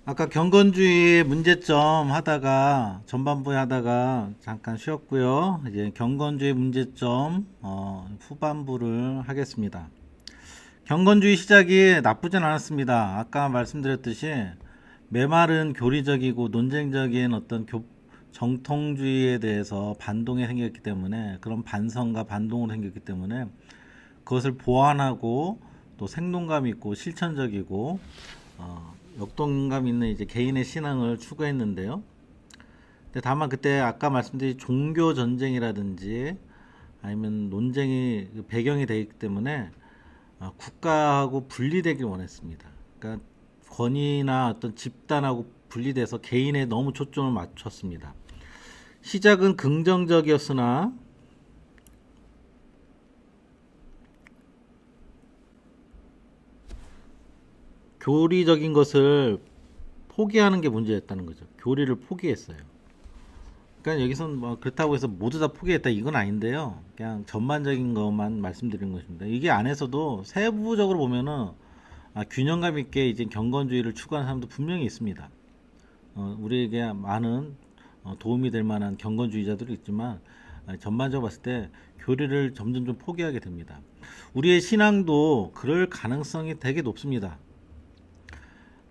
아까 경건주의 문제점 하다가 전반부에 하다가 잠깐 쉬었고요. 이제 경건주의 문제점 후반부를 하겠습니다. 경건주의 시작이 나쁘진 않았습니다. 아까 말씀드렸듯이 메말은 교리적이고 논쟁적인 어떤 정통주의에 대해서 반동이 생겼기 때문에 그런 반성과 반동으로 생겼기 때문에 그것을 보완하고 또 생동감 있고 실천적이고 역동감 있는 이제 개인의 신앙을 추구했는데요. 근데 다만 그때 아까 말씀드린 종교 전쟁이라든지 아니면 논쟁이 배경이 되기 때문에 국가하고 분리되길 원했습니다. 그러니까 권위나 어떤 집단하고 분리돼서 개인에 너무 초점을 맞췄습니다. 시작은 긍정적이었으나 교리적인 것을 포기하는 게 문제였다는 거죠. 교리를 포기했어요. 그러니까 여기서는 뭐 그렇다고 해서 모두 다 포기했다 이건 아닌데요. 그냥 전반적인 것만 말씀드리는 것입니다. 이게 안에서도 세부적으로 보면은 균형감 있게 이제 경건주의를 추구하는 사람도 분명히 있습니다. 우리에게 많은 도움이 될 만한 경건주의자들이 있지만 전반적으로 봤을 때 교리를 점점 좀 포기하게 됩니다. 우리의 신앙도 그럴 가능성이 되게 높습니다.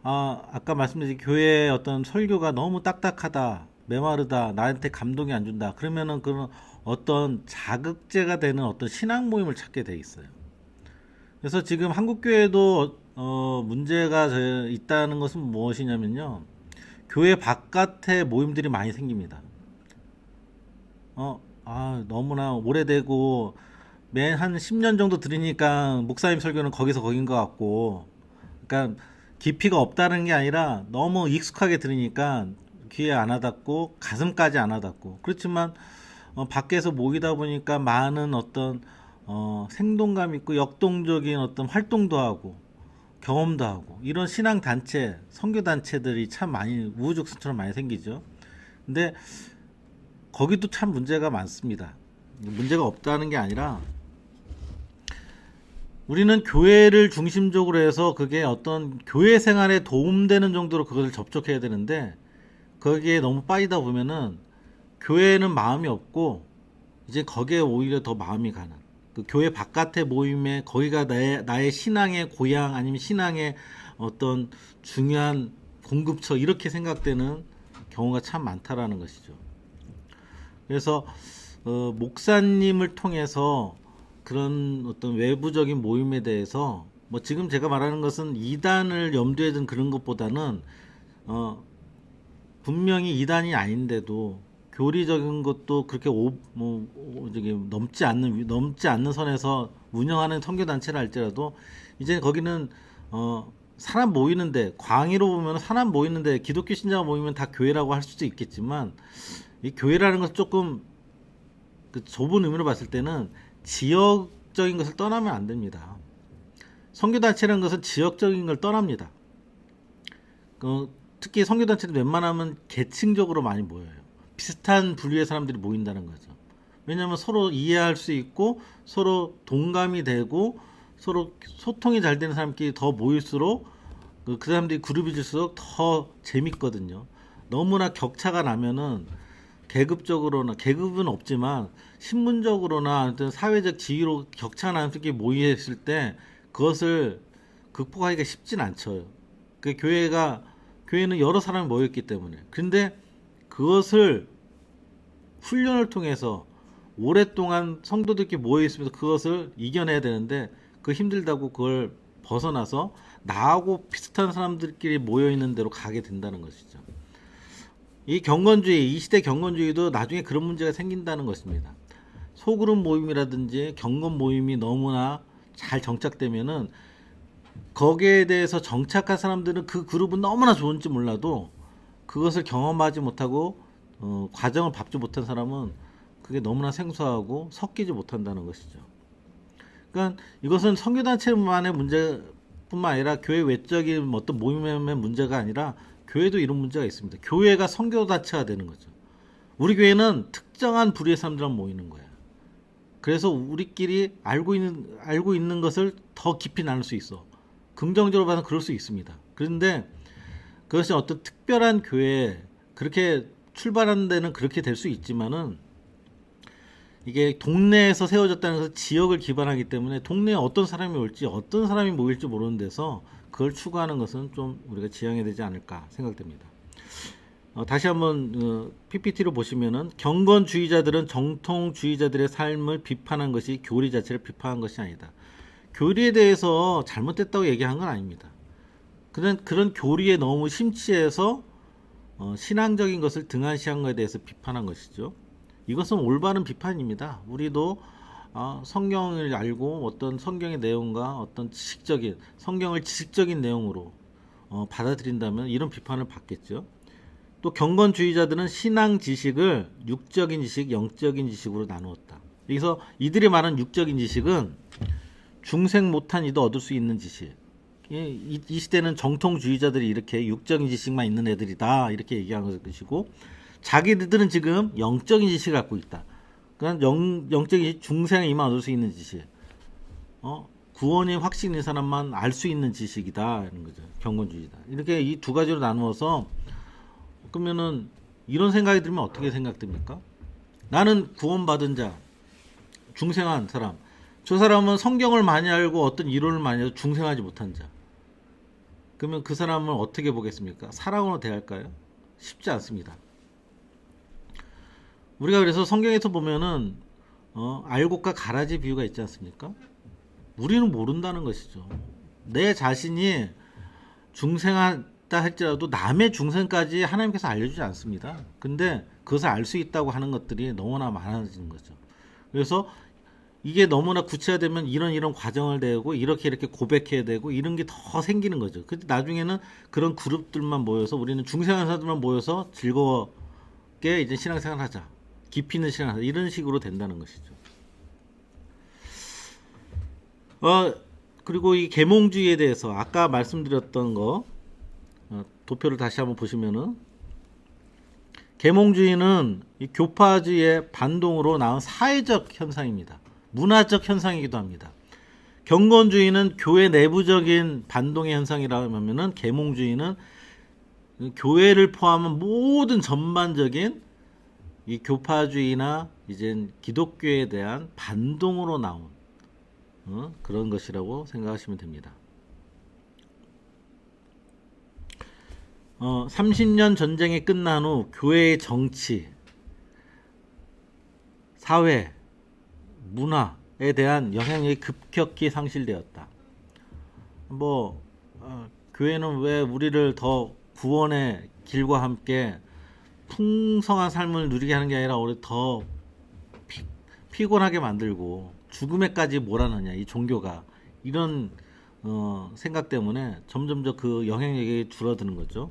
아까 말씀드린 교회의 어떤 설교가 너무 딱딱하다, 메마르다, 나한테 감동이 안 준다. 그러면은 그런 어떤 자극제가 되는 어떤 신앙 모임을 찾게 돼 있어요. 그래서 지금 한국 교회도 문제가 있다는 것은 무엇이냐면요. 교회 바깥에 모임들이 많이 생깁니다. 너무나 오래되고 매 한 10년 정도 들으니까 목사님 설교는 거기서 거긴 것 같고, 그러니까 깊이가 없다는 게 아니라 너무 익숙하게 들으니까 귀에 안 와닿고 가슴까지 안 와닿고 그렇지만 밖에서 모이다 보니까 많은 어떤 생동감 있고 역동적인 어떤 활동도 하고 경험도 하고 이런 신앙 단체, 선교 단체들이 참 많이 우후죽순처럼 많이 생기죠. 근데 거기도 참 문제가 많습니다. 문제가 없다는 게 아니라 우리는 교회를 중심적으로 해서 그게 어떤 교회 생활에 도움되는 정도로 그것을 접촉해야 되는데 거기에 너무 빠지다 보면은 교회는 마음이 없고 이제 거기에 오히려 더 마음이 가는 그 교회 바깥의 모임에 거기가 나의 신앙의 고향 아니면 신앙의 어떤 중요한 공급처 이렇게 생각되는 경우가 참 많다라는 것이죠. 그래서 목사님을 통해서 그런 어떤 외부적인 모임에 대해서 뭐 지금 제가 말하는 것은 이단을 염두에 둔 그런 것보다는 분명히 이단이 아닌데도 교리적인 것도 그렇게 저기 넘지 않는 선에서 운영하는 선교 단체를 할지라도 이제 거기는 사람 모이는데 광의로 보면 사람 모이는데 기독교 신자가 모이면 다 교회라고 할 수도 있겠지만 이 교회라는 것은 조금 그 좁은 의미로 봤을 때는 지역적인 것을 떠나면 안 됩니다. 선교단체라는 것은 지역적인 걸 떠납니다. 특히 선교단체는 웬만하면 계층적으로 많이 모여요. 비슷한 부류의 사람들이 모인다는 거죠. 왜냐하면 서로 이해할 수 있고 서로 동감이 되고 서로 소통이 잘 되는 사람끼리 더 모일수록 그 사람들이 그룹이질수록 더 재밌거든요. 너무나 격차가 나면은 계급적으로나 계급은 없지만 신분적으로나 어떤 사회적 지위로 격차가 나는 게 모였을 때 그것을 극복하기가 쉽진 않죠. 그 교회는 여러 사람이 모였기 때문에. 근데 그것을 훈련을 통해서 오랫동안 성도들끼리 모여 있으면서 그것을 이겨내야 되는데 그 힘들다고 그걸 벗어나서 나하고 비슷한 사람들끼리 모여 있는 대로 가게 된다는 것이죠. 이 시대 경건주의도 나중에 그런 문제가 생긴다는 것입니다. 소그룹 모임이라든지 경건 모임이 너무나 잘 정착되면은 거기에 대해서 정착한 사람들은 그 그룹은 너무나 좋은지 몰라도 그것을 경험하지 못하고 과정을 밟지 못한 사람은 그게 너무나 생소하고 섞이지 못한다는 것이죠. 그러니까 이것은 선교단체만의 문제뿐만 아니라 교회 외적인 어떤 모임의 문제가 아니라 교회도 이런 문제가 있습니다. 교회가 선교단체가 되는 거죠. 우리 교회는 특정한 부류의 사람들만 모이는 거야. 그래서 우리끼리 알고 있는 것을 더 깊이 나눌 수 있어. 긍정적으로 봐서 그럴 수 있습니다. 그런데 그것이 어떤 특별한 교회 그렇게 출발하는 데는 그렇게 될 수 있지만은 이게 동네에서 세워졌다는 것은 지역을 기반하기 때문에 동네에 어떤 사람이 올지 어떤 사람이 모일지 모르는 데서 그걸 추구하는 것은 좀 우리가 지양해야 되지 않을까 생각됩니다. 다시 한번 PPT로 보시면은 경건주의자들은 정통주의자들의 삶을 비판한 것이 교리 자체를 비판한 것이 아니다. 교리에 대해서 잘못됐다고 얘기한 건 아닙니다. 그런 교리에 너무 심취해서 신앙적인 것을 등한시한 것에 대해서 비판한 것이죠. 이것은 올바른 비판입니다. 우리도 성경을 알고 어떤 성경의 내용과 어떤 지식적인 성경을 지식적인 내용으로 받아들인다면 이런 비판을 받겠죠. 또 경건주의자들은 신앙 지식을 육적인 지식, 영적인 지식으로 나누었다. 여기서 이들이 말하는 육적인 지식은 중생 못한 이도 얻을 수 있는 지식. 이 시대는 정통주의자들이 이렇게 육적인 지식만 있는 애들이다 이렇게 얘기하는 것이고, 자기들은 지금 영적인 지식을 갖고 있다. 그러니까 영적인 지식, 중생이 이만 얻을 수 있는 지식, 구원이 확신인 사람만 알 수 있는 지식이다 이런 거죠. 경건주의다. 이렇게 이 두 가지로 나누어서 그러면은 이런 생각이 들면 어떻게 생각됩니까? 나는 구원받은 자, 중생한 사람. 저 사람은 성경을 많이 알고 어떤 이론을 많이 알고 중생하지 못한 자. 그러면 그 사람을 어떻게 보겠습니까? 사랑으로 대할까요? 쉽지 않습니다. 우리가 그래서 성경에서 보면은 알곡과 가라지 비유가 있지 않습니까? 우리는 모른다는 것이죠. 내 자신이 중생하다 할지라도 남의 중생까지 하나님께서 알려주지 않습니다. 근데 그것을 알 수 있다고 하는 것들이 너무나 많아지는 거죠. 그래서 이게 너무나 구체화되면 이런 과정을 내고 이렇게 고백해야 되고 이런 게 더 생기는 거죠. 근데 나중에는 그런 그룹들만 모여서 우리는 중생한 사람들만 모여서 즐거웠게 이제 신앙생활 하자. 깊이 있는 신앙을 하자. 이런 식으로 된다는 것이죠. 그리고 이 계몽주의에 대해서 아까 말씀드렸던 거 도표를 다시 한번 보시면은, 계몽주의는 이 교파주의의 반동으로 나온 사회적 현상입니다. 문화적 현상이기도 합니다. 경건주의는 교회 내부적인 반동의 현상이라고 하면은, 계몽주의는 교회를 포함한 모든 전반적인 이 교파주의나 이제 기독교에 대한 반동으로 나온 그런 것이라고 생각하시면 됩니다. 30년 전쟁이 끝난 후 교회의 정치, 사회, 문화에 대한 영향력이 급격히 상실되었다. 교회는 왜 우리를 더 구원의 길과 함께 풍성한 삶을 누리게 하는 게 아니라 우리 더 피곤하게 만들고 죽음에까지 몰아넣냐, 이 종교가. 이런 생각 때문에 점점 더 그 영향력이 줄어드는 거죠.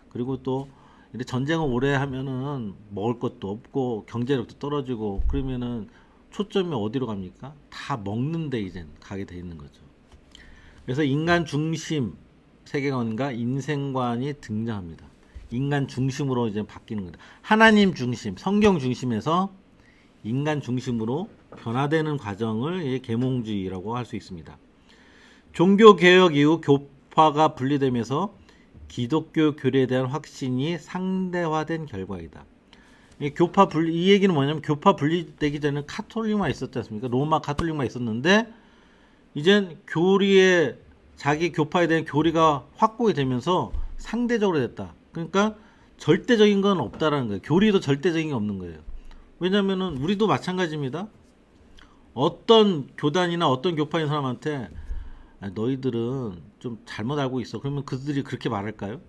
그리고 또 이렇게 전쟁을 오래 하면은 먹을 것도 없고 경제력도 떨어지고, 그러면은 초점이 어디로 갑니까? 다 먹는데 이제 가게 돼 있는 거죠. 그래서 인간 중심 세계관과 인생관이 등장합니다. 인간 중심으로 이제 바뀌는 거다. 하나님 중심, 성경 중심에서 인간 중심으로 변화되는 과정을 계몽주의라고 할 수 있습니다. 종교 개혁 이후 교파가 분리되면서 기독교 교리에 대한 확신이 상대화된 결과이다. 이 얘기는 뭐냐면, 교파 분리되기 전에 카톨릭만 있었지 않습니까? 로마 카톨릭만 있었는데 이젠 교리에, 자기 교파에 대한 교리가 확보가 되면서 상대적으로 됐다. 그러니까 절대적인 건 없다라는 거예요. 교리도 절대적인 게 없는 거예요. 왜냐면은 우리도 마찬가지입니다. 어떤 교단이나 어떤 교파인 사람한테 너희들은 좀 잘못 알고 있어, 그러면 그들이 그렇게 말할까요?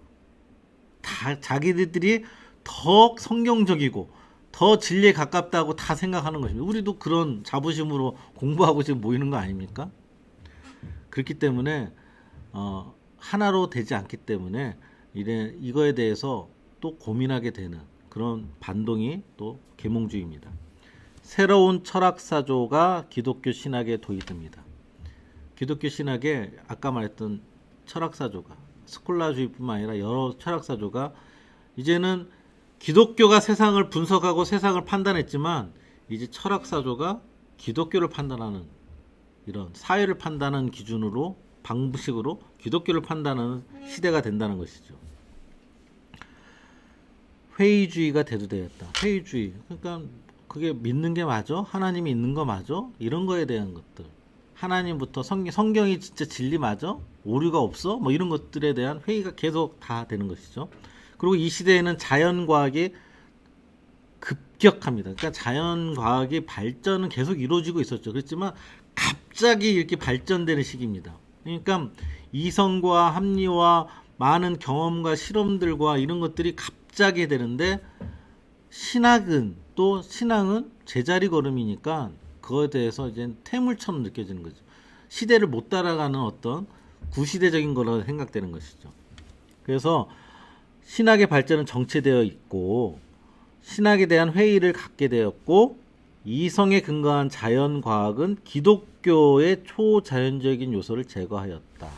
다 자기들이 더 성경적이고 더 진리에 가깝다고 다 생각하는 것입니다. 우리도 그런 자부심으로 공부하고 지금 모이는 거 아닙니까? 그렇기 때문에 하나로 되지 않기 때문에 이거에 대해서 또 고민하게 되는 그런 반동이 또 계몽주의입니다. 새로운 철학사조가 기독교 신학에 도입됩니다. 기독교 신학에 아까 말했던 철학사조가, 스콜라주의뿐만 아니라 여러 철학사조가, 이제는 기독교가 세상을 분석하고 세상을 판단했지만 이제 철학사조가 기독교를 판단하는, 이런 사회를 판단하는 기준으로, 방식으로 기독교를 판단하는 시대가 된다는 것이죠. 회의주의가 대두되었다. 회의주의. 그러니까 그게 믿는 게 맞아? 하나님이 있는 거 맞아? 이런 거에 대한 것들. 하나님부터 성경이 진짜 진리 맞아? 오류가 없어? 뭐 이런 것들에 대한 회의가 계속 다 되는 것이죠. 그리고 이 시대에는 자연과학이 급격합니다. 그러니까 자연과학의 발전은 계속 이루어지고 있었죠. 그렇지만 갑자기 이렇게 발전되는 시기입니다. 그러니까 이성과 합리와 많은 경험과 실험들과 이런 것들이 갑자기 되는데 신앙은 제자리 걸음이니까 그거에 대해서 이제 태물처럼 느껴지는 거죠. 시대를 못 따라가는 어떤 구시대적인 거라고 생각되는 것이죠. 그래서 신학의 발전은 정체되어 있고 신학에 대한 회의를 갖게 되었고 이성에 근거한 자연과학은 기독교의 초자연적인 요소를 제거하였다.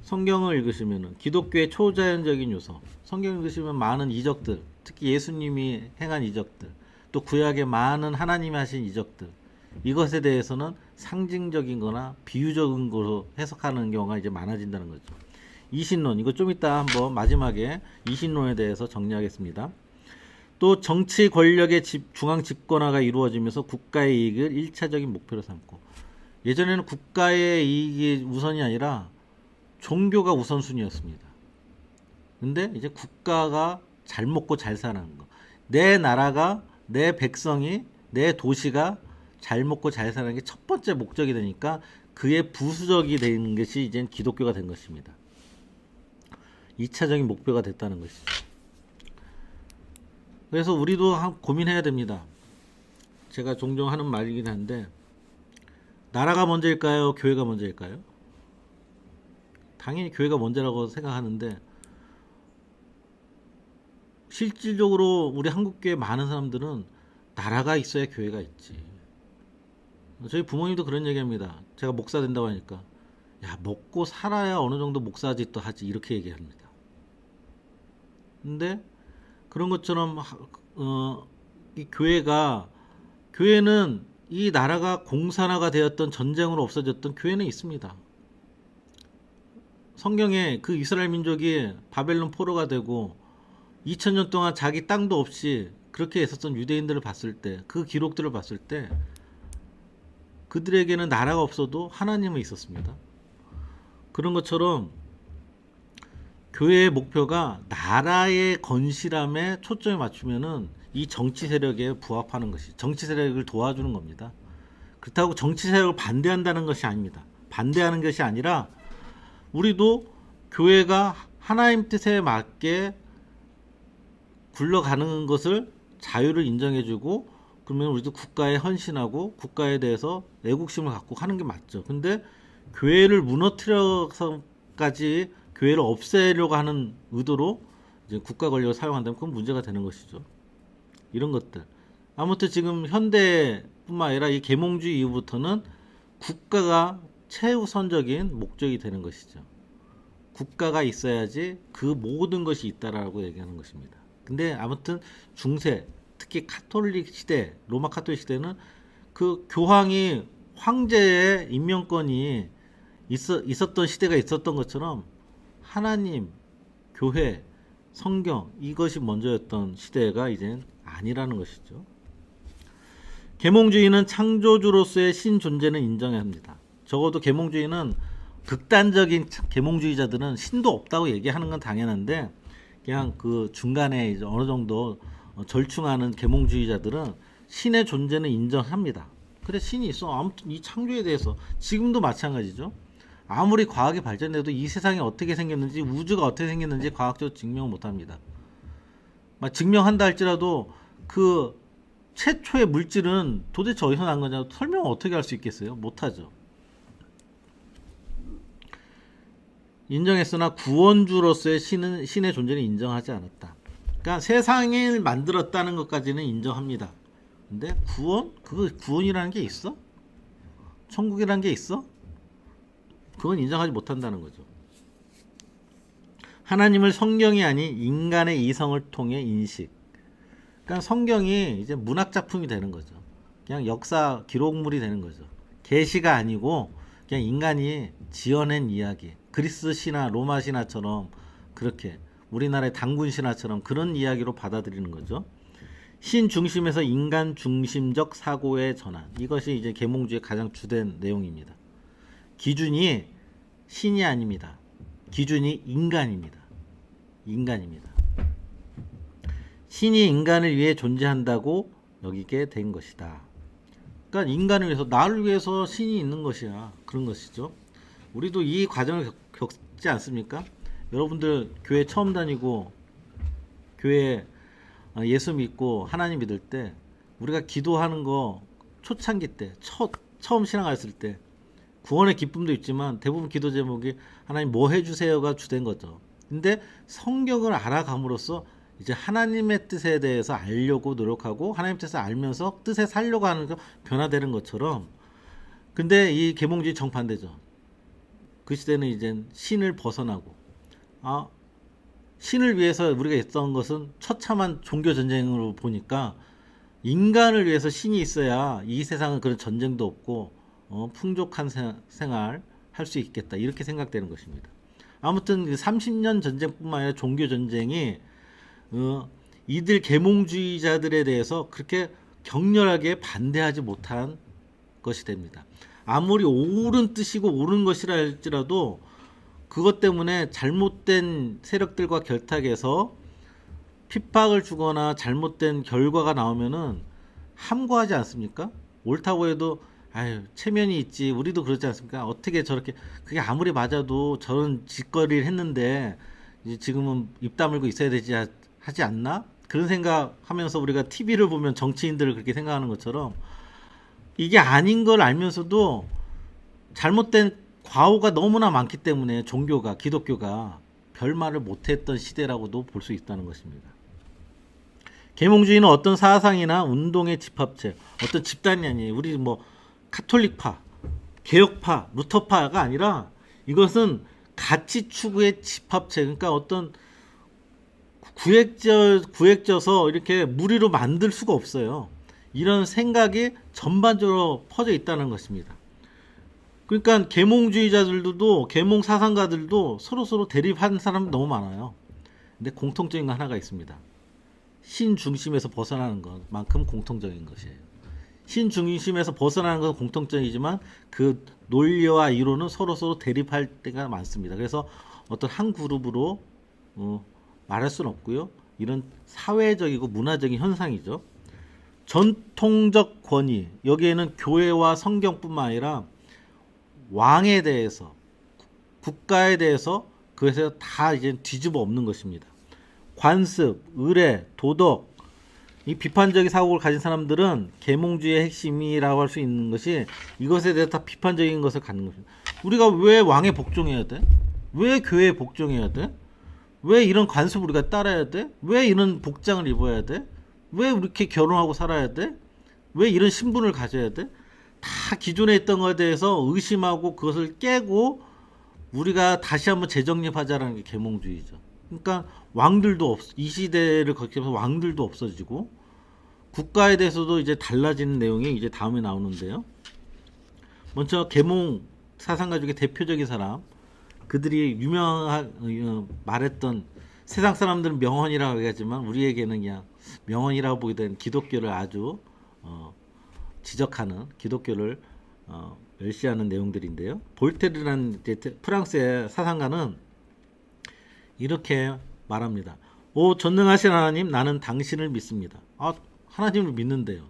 성경을 읽으시면 기독교의 초자연적인 요소, 성경 읽으시면 많은 이적들, 특히 예수님이 행한 이적들, 또 구약의 많은 하나님이 하신 이적들, 이것에 대해서는 상징적인 거나 비유적인 거로 해석하는 경우가 이제 많아진다는 거죠. 이신론, 이거 좀 이따 한번 마지막에 이신론에 대해서 정리하겠습니다. 또 정치 권력의 중앙 집권화가 이루어지면서 국가의 이익을 1차적인 목표로 삼고, 예전에는 국가의 이익이 우선이 아니라 종교가 우선순위였습니다. 근데 이제 국가가 잘 먹고 잘 사는 거, 내 나라가, 내 백성이, 내 도시가 잘 먹고 잘 사는 게 첫 번째 목적이 되니까 그의 부수적이 된 것이 이제 기독교가 된 것입니다. 2차적인 목표가 됐다는 것이죠. 그래서 우리도 고민해야 됩니다. 제가 종종 하는 말이긴 한데, 나라가 먼저일까요? 교회가 먼저일까요? 당연히 교회가 먼저라고 생각하는데, 실질적으로 우리 한국교회 많은 사람들은 나라가 있어야 교회가 있지. 저희 부모님도 그런 얘기합니다. 제가 목사 된다고 하니까, 야, 먹고 살아야 어느 정도 목사짓도 하지, 이렇게 얘기합니다. 근데 그런 것처럼 이 교회는 이 나라가 공산화가 되었던, 전쟁으로 없어졌던 교회는 있습니다. 성경에 그 이스라엘 민족이 바벨론 포로가 되고 2000년 동안 자기 땅도 없이 그렇게 있었던 유대인들을 봤을 때, 그 기록들을 봤을 때 그들에게는 나라가 없어도 하나님은 있었습니다. 그런 것처럼 교회의 목표가 나라의 건실함에 초점을 맞추면은 이 정치 세력에 부합하는 것이, 정치 세력을 도와주는 겁니다. 그렇다고 정치 세력을 반대한다는 것이 아닙니다. 반대하는 것이 아니라 우리도 교회가 하나님 뜻에 맞게 굴러가는 것을 자유를 인정해주고, 그러면 우리도 국가에 헌신하고 국가에 대해서 애국심을 갖고 하는 게 맞죠. 근데 교회를 무너뜨려서까지 교회를 없애려고 하는 의도로 이제 국가 권력을 사용한다면 그건 문제가 되는 것이죠. 이런 것들. 아무튼 지금 현대뿐만 아니라 이 계몽주의 이후부터는 국가가 최우선적인 목적이 되는 것이죠. 국가가 있어야지 그 모든 것이 있다라고 얘기하는 것입니다. 근데 아무튼 중세, 특히 카톨릭 시대, 로마 카톨릭 시대는 그 교황이, 황제의 임명권이 있었던 시대가 있었던 것처럼 하나님, 교회, 성경, 이것이 먼저였던 시대가 이젠 아니라는 것이죠. 계몽주의는 창조주로서의 신존재는 인정해야 합니다. 적어도 계몽주의는, 극단적인 계몽주의자들은 신도 없다고 얘기하는 건 당연한데, 그냥 그 중간에 이제 어느 정도 절충하는 계몽주의자들은 신의 존재는 인정합니다. 그래, 신이 있어. 아무튼 이 창조에 대해서 지금도 마찬가지죠. 아무리 과학이 발전돼도 이 세상이 어떻게 생겼는지, 우주가 어떻게 생겼는지 과학적으로 증명을 못합니다. 증명한다 할지라도 그 최초의 물질은 도대체 어디서 난 거냐 설명을 어떻게 할 수 있겠어요? 못하죠. 인정했으나 구원주로서의 신의 존재는 인정하지 않았다. 그러니까 세상을 만들었다는 것까지는 인정합니다. 근데 그거 구원이라는 게 있어? 천국이라는 게 있어? 그건 인정하지 못한다는 거죠. 하나님을 성경이 아닌 인간의 이성을 통해 인식. 그러니까 성경이 이제 문학 작품이 되는 거죠. 그냥 역사 기록물이 되는 거죠. 계시가 아니고 그냥 인간이 지어낸 이야기. 그리스 신화, 로마 신화처럼 그렇게 우리나라의 단군 신화처럼 그런 이야기로 받아들이는 거죠. 신 중심에서 인간 중심적 사고의 전환. 이것이 이제 계몽주의 가장 주된 내용입니다. 기준이 신이 아닙니다. 기준이 인간입니다. 인간입니다. 신이 인간을 위해 존재한다고 여기게 된 것이다. 그러니까 인간을 위해서, 나를 위해서 신이 있는 것이야. 그런 것이죠. 우리도 이 과정을 겪지 않습니까? 여러분들 교회 처음 다니고 교회 예수 믿고 하나님 믿을 때 우리가 기도하는 거 초창기 때 처음 신앙했을 때 구원의 기쁨도 있지만 대부분 기도 제목이 하나님 뭐 해주세요가 주된 거죠. 근데 성경을 알아감으로써 이제 하나님의 뜻에 대해서 알려고 노력하고 하나님 뜻을 알면서 뜻에 살려고 하는 거 변화되는 것처럼, 근데 이 계몽주의 정반대죠. 그 시대는 이제 신을 벗어나고 신을 위해서 우리가 했던 것은 처참한 종교 전쟁으로 보니까 인간을 위해서 신이 있어야 이 세상은 그런 전쟁도 없고 풍족한 생활 할 수 있겠다, 이렇게 생각되는 것입니다. 아무튼 30년 전쟁뿐만 아니라 종교 전쟁이 이들 계몽주의자들에 대해서 그렇게 격렬하게 반대하지 못한 것이 됩니다. 아무리 옳은 뜻이고 옳은 것이라 할지라도 그것 때문에 잘못된 세력들과 결탁해서 핍박을 주거나 잘못된 결과가 나오면은 함구하지 않습니까? 옳다고 해도 아유 체면이 있지, 우리도 그렇지 않습니까? 어떻게 저렇게, 그게 아무리 맞아도 저런 짓거리를 했는데 이제 지금은 입 다물고 있어야 되지 하지 않나? 그런 생각하면서 우리가 TV를 보면 정치인들을 그렇게 생각하는 것처럼 이게 아닌 걸 알면서도 잘못된 과오가 너무나 많기 때문에 종교가, 기독교가 별말을 못했던 시대라고도 볼 수 있다는 것입니다. 계몽주의는 어떤 사상이나 운동의 집합체, 어떤 집단이 아니에요. 우리 뭐 카톨릭파, 개혁파, 루터파가 아니라 이것은 가치 추구의 집합체, 그러니까 어떤 구획져서 이렇게 무리로 만들 수가 없어요. 이런 생각이 전반적으로 퍼져 있다는 것입니다. 그러니까 계몽주의자들도, 계몽 사상가들도 서로 대립한 사람이 너무 많아요. 근데 공통적인 거 하나가 있습니다. 신 중심에서 벗어나는 것만큼 공통적인 것이에요. 신 중심에서 벗어나는 것은 공통적이지만 그 논리와 이론은 서로 대립할 때가 많습니다. 그래서 어떤 한 그룹으로 말할 수는 없고요. 이런 사회적이고 문화적인 현상이죠. 전통적 권위, 여기에는 교회와 성경뿐만 아니라 왕에 대해서, 국가에 대해서 그것에 다 이제 뒤집어 엎는 것입니다. 관습, 의례, 도덕, 이 비판적인 사고를 가진 사람들은 계몽주의의 핵심이라고 할 수 있는 것이 이것에 대해서 다 비판적인 것을 갖는 것입니다. 우리가 왜 왕에 복종해야 돼? 왜 교회에 복종해야 돼? 왜 이런 관습을 우리가 따라야 돼? 왜 이런 복장을 입어야 돼? 왜 이렇게 결혼하고 살아야 돼? 왜 이런 신분을 가져야 돼? 다 기존에 있던 것에 대해서 의심하고 그것을 깨고 우리가 다시 한번 재정립하자라는 게 계몽주의죠. 그러니까 왕들도 이 시대를 거치면서 왕들도 없어지고 국가에 대해서도 이제 달라지는 내용이 이제 다음에 나오는데요. 먼저 계몽 사상가 중에 대표적인 사람, 그들이 유명한 말했던, 세상 사람들은 명언이라고 하지만 우리에게는 그냥 명언이라고 보게 된 기독교를 아주 지적하는, 기독교를 멸시하는 내용들인데요. 볼테르라는 프랑스의 사상가는 이렇게 말합니다. 오 전능하신 하나님, 나는 당신을 믿습니다. 하나님을 믿는데요.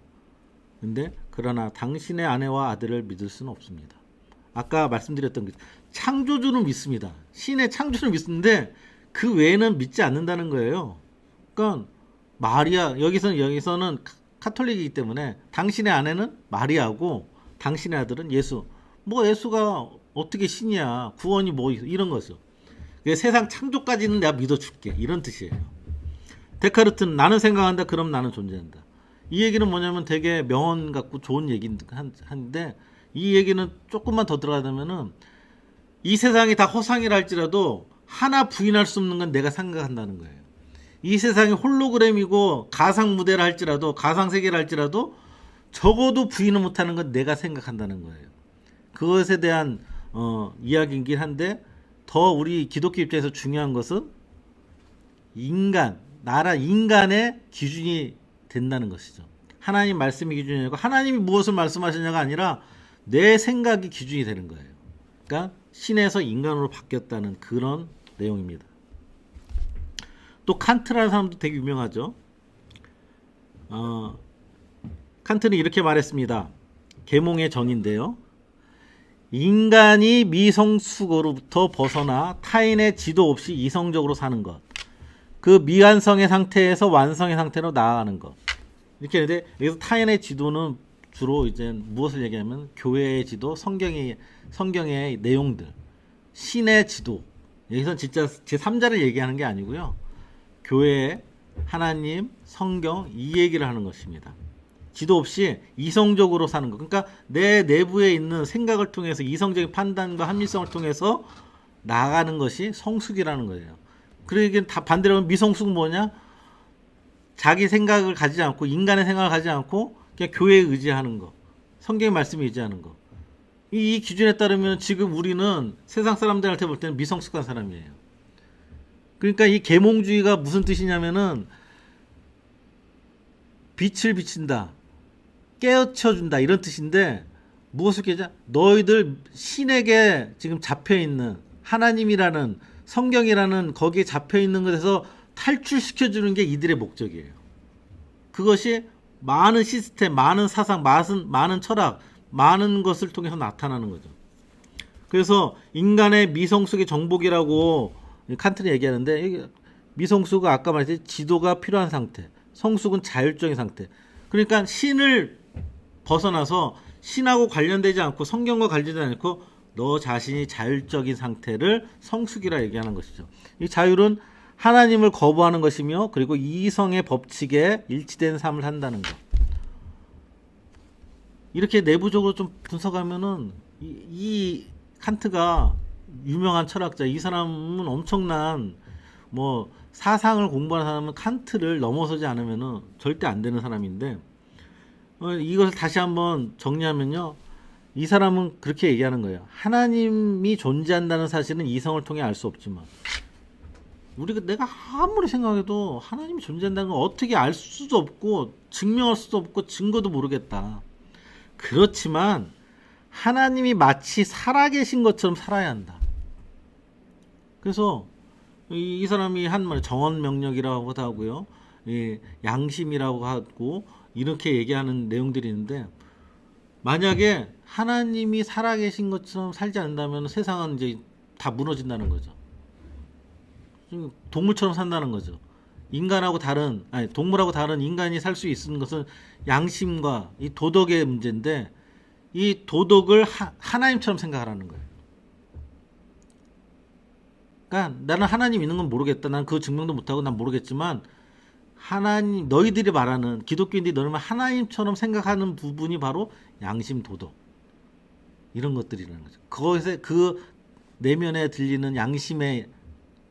근데 그러나 당신의 아내와 아들을 믿을 수는 없습니다. 아까 말씀드렸던 창조주는 믿습니다. 신의 창조를 믿는데 그 외에는 믿지 않는다는 거예요. 그러니까 마리아, 여기서는 카톨릭이기 때문에 당신의 아내는 마리아고 당신의 아들은 예수. 뭐 예수가 어떻게 신이야? 구원이 뭐 이런 거죠. 세상 창조까지는 내가 믿어줄게, 이런 뜻이에요. 데카르트는 나는 생각한다, 그럼 나는 존재한다. 이 얘기는 뭐냐면 되게 명언 같고 좋은 얘기인데 이 얘기는 조금만 더 들어가자면은 이 세상이 다 허상이라 할지라도 하나 부인할 수 없는 건 내가 생각한다는 거예요. 이 세상이 홀로그램이고 가상 무대라 할지라도, 가상 세계라 할지라도 적어도 부인을 못하는 건 내가 생각한다는 거예요. 그것에 대한 이야기이긴 한데 더 우리 기독교 입장에서 중요한 것은 인간의 기준이 된다는 것이죠. 하나님 말씀이 기준이 아니고 하나님이 무엇을 말씀하시냐가 아니라 내 생각이 기준이 되는 거예요. 그러니까 신에서 인간으로 바뀌었다는 그런 내용입니다. 또 칸트라는 사람도 되게 유명하죠. 칸트는 이렇게 말했습니다. 계몽의 정인데요. 인간이 미성숙으로부터 벗어나 타인의 지도 없이 이성적으로 사는 것. 그 미완성의 상태에서 완성의 상태로 나아가는 것. 이렇게 했는데 여기서 타인의 지도는 주로 이제 무엇을 얘기하면 교회의 지도, 성경의 내용들, 신의 지도. 여기서 진짜 제3자를 얘기하는 게 아니고요. 교회, 하나님, 성경 이 얘기를 하는 것입니다. 지도 없이 이성적으로 사는 것. 그러니까 내 내부에 있는 생각을 통해서 이성적인 판단과 합리성을 통해서 나아가는 것이 성숙이라는 거예요. 그러기엔 다 반대로 하면 미성숙은 뭐냐? 자기 생각을 가지지 않고 인간의 생각을 가지지 않고 그냥 교회에 의지하는 거. 성경의 말씀에 의지하는 거. 이 기준에 따르면 지금 우리는 세상 사람들한테 볼 때는 미성숙한 사람이에요. 그러니까 이 계몽주의가 무슨 뜻이냐면은 빛을 비친다. 깨우쳐준다 이런 뜻인데 무엇을 깨자? 너희들 신에게 지금 잡혀있는 하나님이라는 성경이라는 거기에 잡혀있는 것에서 탈출시켜주는 게 이들의 목적이에요. 그것이 많은 시스템, 많은 사상, 많은 철학, 많은 것을 통해서 나타나는 거죠. 그래서 인간의 미성숙의 정복이라고 칸트는 얘기하는데 미성숙은 아까 말했듯이 지도가 필요한 상태, 성숙은 자율적인 상태. 그러니까 신을 벗어나서 신하고 관련되지 않고 성경과 관련되지 않고 너 자신이 자율적인 상태를 성숙이라 얘기하는 것이죠. 이 자율은 하나님을 거부하는 것이며 그리고 이성의 법칙에 일치된 삶을 산다는 것. 이렇게 내부적으로 좀 분석하면은 이 칸트가 유명한 철학자, 이 사람은 엄청난 뭐 사상을 공부하는 사람은 칸트를 넘어서지 않으면은 절대 안 되는 사람인데 이것을 다시 한번 정리하면요. 이 사람은 그렇게 얘기하는 거예요. 하나님이 존재한다는 사실은 이성을 통해 알 수 없지만 내가 아무리 생각해도 하나님이 존재한다는 걸 어떻게 알 수도 없고 증명할 수도 없고 증거도 모르겠다. 그렇지만 하나님이 마치 살아계신 것처럼 살아야 한다. 그래서 이 사람이 한 말 정언명령이라고도 하고요. 양심이라고 하고 이렇게 얘기하는 내용들이 있는데 만약에 하나님이 살아계신 것처럼 살지 않는다면 세상은 이제 다 무너진다는 거죠. 동물처럼 산다는 거죠. 동물하고 다른 인간이 살 수 있는 것은 양심과 이 도덕의 문제인데 이 도덕을 하나님처럼 생각하라는 거예요. 그러니까 나는 하나님 있는 건 모르겠다. 난 그 증명도 못하고 난 모르겠지만 하나님, 너희들이 말하는 기독교인들이 너희만 하나님처럼 생각하는 부분이 바로 양심, 도덕 이런 것들이라는 거죠. 그것에 그 내면에 들리는 양심의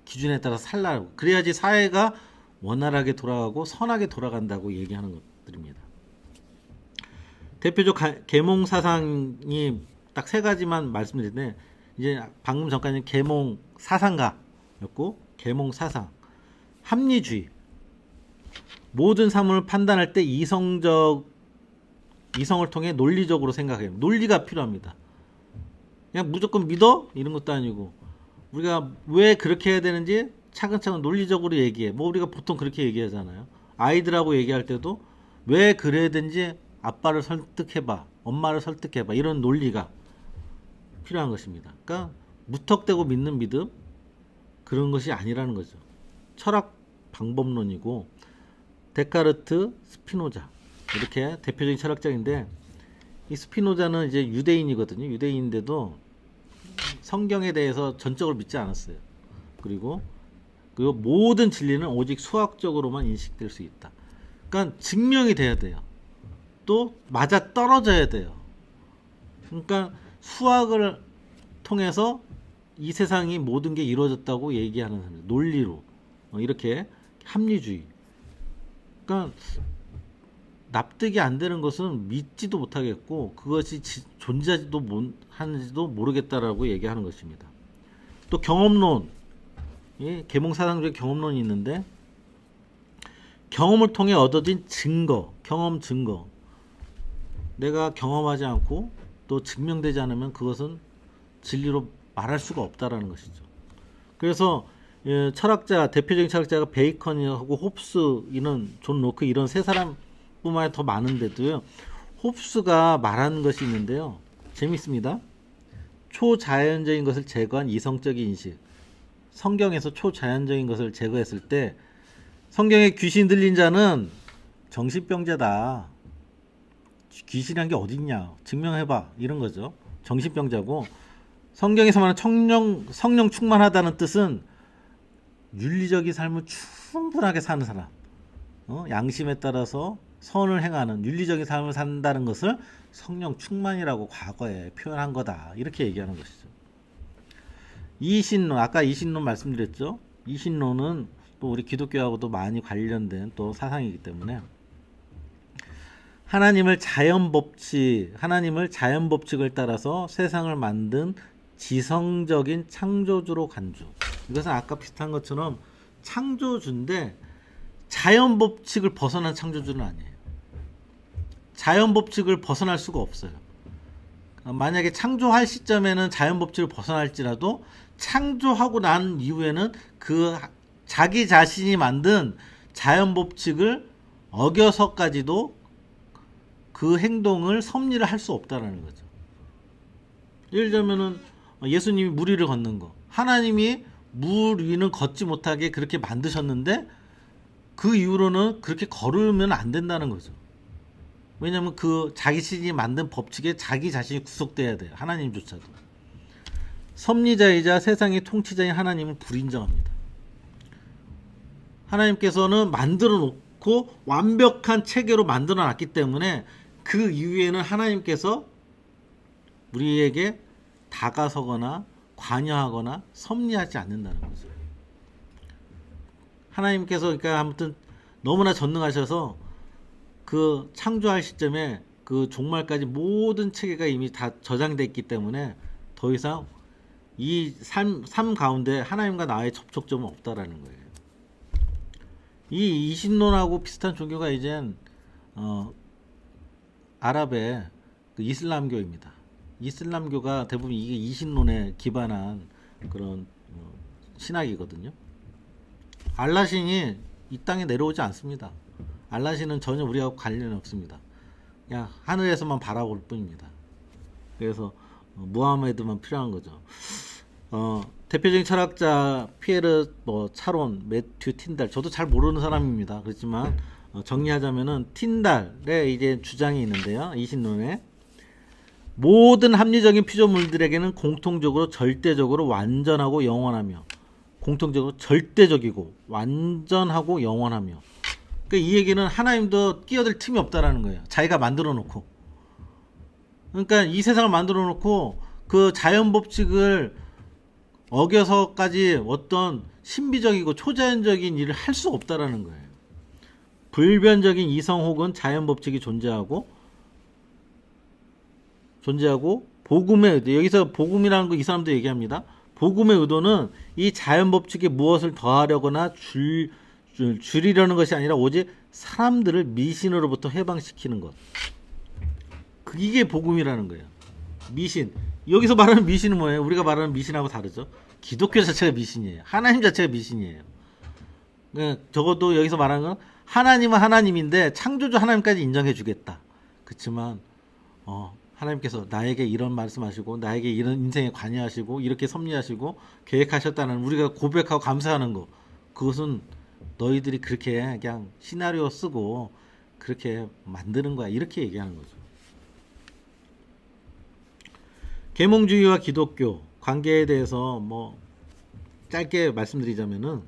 기준에 따라 살라고. 그래야지 사회가 원활하게 돌아가고 선하게 돌아간다고 얘기하는 것들입니다. 대표적 계몽 사상이 딱 세 가지만 말씀드리는데 이제 방금 전까지는 계몽 사상가였고 계몽 사상, 합리주의. 모든 사물을 판단할 때 이성을 통해 논리적으로 생각해요. 논리가 필요합니다. 그냥 무조건 믿어? 이런 것도 아니고 우리가 왜 그렇게 해야 되는지 차근차근 논리적으로 얘기해. 뭐 우리가 보통 그렇게 얘기하잖아요. 아이들하고 얘기할 때도 왜 그래야 되는지 아빠를 설득해봐. 엄마를 설득해봐. 이런 논리가 필요한 것입니다. 그러니까 무턱대고 믿는 믿음 그런 것이 아니라는 거죠. 철학 방법론이고 데카르트, 스피노자 이렇게 대표적인 철학자인데 이 스피노자는 이제 유대인이거든요. 유대인인데도 성경에 대해서 전적으로 믿지 않았어요. 그리고 그 모든 진리는 오직 수학적으로만 인식될 수 있다. 그러니까 증명이 돼야 돼요. 또 맞아 떨어져야 돼요. 그러니까 수학을 통해서 이 세상이 모든 게 이루어졌다고 얘기하는 사람들, 논리로 이렇게 합리주의. 그러니까 납득이 안 되는 것은 믿지도 못하겠고 그것이 존재하지도 하는지도 모르겠다라고 얘기하는 것입니다. 또 경험론, 계몽 사상 중에 경험론이 있는데 경험을 통해 얻어진 증거, 경험 증거. 내가 경험하지 않고 또 증명되지 않으면 그것은 진리로 말할 수가 없다라는 것이죠. 그래서 철학자, 대표적인 철학자가 베이컨하고 홉스, 이런 존 로크, 이런 세 사람뿐만 아니라 더 많은데도요, 홉스가 말하는 것이 있는데요, 재밌습니다. 초자연적인 것을 제거한 이성적인 인식. 성경에서 초자연적인 것을 제거했을 때, 성경에 귀신 들린 자는 정신병자다. 귀신이란 게 어딨냐, 증명해봐, 이런 거죠. 정신병자고, 성경에서 말하는 성령 충만하다는 뜻은 윤리적인 삶을 충분하게 사는 사람, 양심에 따라서 선을 행하는 윤리적인 삶을 산다는 것을 성령 충만이라고 과거에 표현한 거다, 이렇게 얘기하는 것이죠. 이신론, 아까 이신론 말씀드렸죠. 이신론은 또 우리 기독교하고도 많이 관련된 또 사상이기 때문에 하나님을 자연법칙을 따라서 세상을 만든 지성적인 창조주로 간주. 이것은 아까 비슷한 것처럼 창조주인데 자연법칙을 벗어난 창조주는 아니에요. 자연법칙을 벗어날 수가 없어요. 만약에 창조할 시점에는 자연법칙을 벗어날지라도 창조하고 난 이후에는 그 자기 자신이 만든 자연법칙을 어겨서까지도 그 행동을 섭리를 할 수 없다라는 거죠. 예를 들면은 예수님이 물 위를 걷는 거, 하나님이 물 위는 걷지 못하게 그렇게 만드셨는데 그 이후로는 그렇게 걸으면 안 된다는 거죠. 왜냐하면 그 자기 자신이 만든 법칙에 자기 자신이 구속돼야 돼요. 하나님조차도. 섭리자이자 세상의 통치자인 하나님을 불인정합니다. 하나님께서는 만들어 놓고 완벽한 체계로 만들어 놨기 때문에 그 이후에는 하나님께서 우리에게 다가서거나 관여하거나 섭리하지 않는다는 거죠. 하나님께서 그러니까 아무튼 너무나 전능하셔서 그 창조할 시점에 그 종말까지 모든 체계가 이미 다 저장되어 있기 때문에 더 이상 이 삶 가운데 하나님과 나의 접촉점은 없다라는 거예요. 이 이신론하고 비슷한 종교가 이젠 아랍의 그 이슬람교입니다. 이슬람교가 대부분 이게 이신론에 기반한 그런 신학이거든요. 알라신이 이 땅에 내려오지 않습니다. 알라신은 전혀 우리하고 관련이 없습니다. 그냥 하늘에서만 바라볼 뿐입니다. 그래서 무하메드만 필요한 거죠. 대표적인 철학자 피에르 차론, 매튜 틴달, 저도 잘 모르는 사람입니다. 그렇지만 정리하자면은 틴달의 이제 주장이 있는데요. 이신론에 모든 합리적인 피조물들에게는 공통적으로 절대적으로 완전하고 영원하며, 공통적으로 절대적이고 완전하고 영원하며, 그러니까 이 얘기는 하나님도 끼어들 틈이 없다라는 거예요. 자기가 만들어 놓고, 그러니까 이 세상을 만들어 놓고 그 자연 법칙을 어겨서까지 어떤 신비적이고 초자연적인 일을 할 수 없다라는 거예요. 불변적인 이성 혹은 자연 법칙이 존재하고 복음의 의도, 여기서 복음이라는 거 이 사람도 얘기합니다. 복음의 의도는 이 자연 법칙에 무엇을 더하려거나 줄이려는 것이 아니라 오직 사람들을 미신으로부터 해방시키는 것. 이게 복음이라는 거예요. 미신. 여기서 말하는 미신은 뭐예요? 우리가 말하는 미신하고 다르죠. 기독교 자체가 미신이에요. 하나님 자체가 미신이에요. 적어도 여기서 말하는 건 하나님은 하나님인데 창조주 하나님까지 인정해 주겠다. 그렇지만 하나님께서 나에게 이런 말씀하시고 나에게 이런 인생에 관여하시고 이렇게 섭리하시고 계획하셨다는 우리가 고백하고 감사하는 거, 그것은 너희들이 그렇게 그냥 시나리오 쓰고 그렇게 만드는 거야, 이렇게 얘기하는 거죠. 계몽주의와 기독교 관계에 대해서 짧게 말씀드리자면은,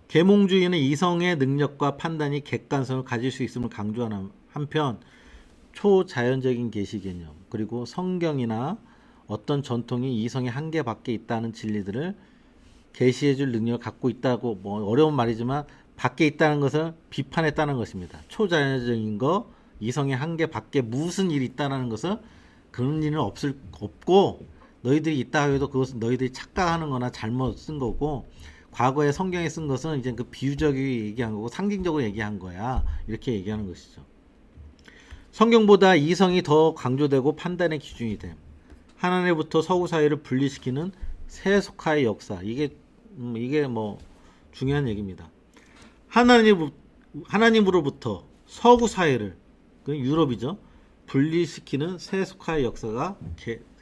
계몽주의는 이성의 능력과 판단이 객관성을 가질 수 있음을 강조하는 한편 초자연적인 계시 개념, 그리고 성경이나 어떤 전통이 이성의 한계 밖에 있다는 진리들을 계시해줄 능력을 갖고 있다고, 어려운 말이지만 밖에 있다는 것을 비판했다는 것입니다. 초자연적인 거, 이성의 한계 밖에 무슨 일이 있다는 것을, 그런 일은 없고 너희들이 있다 해도 그것은 너희들이 착각하는 거나 잘못 쓴 거고, 과거에 성경에 쓴 것은 이제 그 비유적이 얘기한 거고 상징적으로 얘기한 거야. 이렇게 얘기하는 것이죠. 성경보다 이성이 더 강조되고 판단의 기준이 됨. 하나님부터 서구 사회를 분리시키는 세속화의 역사. 이게 뭐 중요한 얘기입니다. 하나님으로부터 서구 사회를, 그 유럽이죠, 분리시키는 세속화의 역사가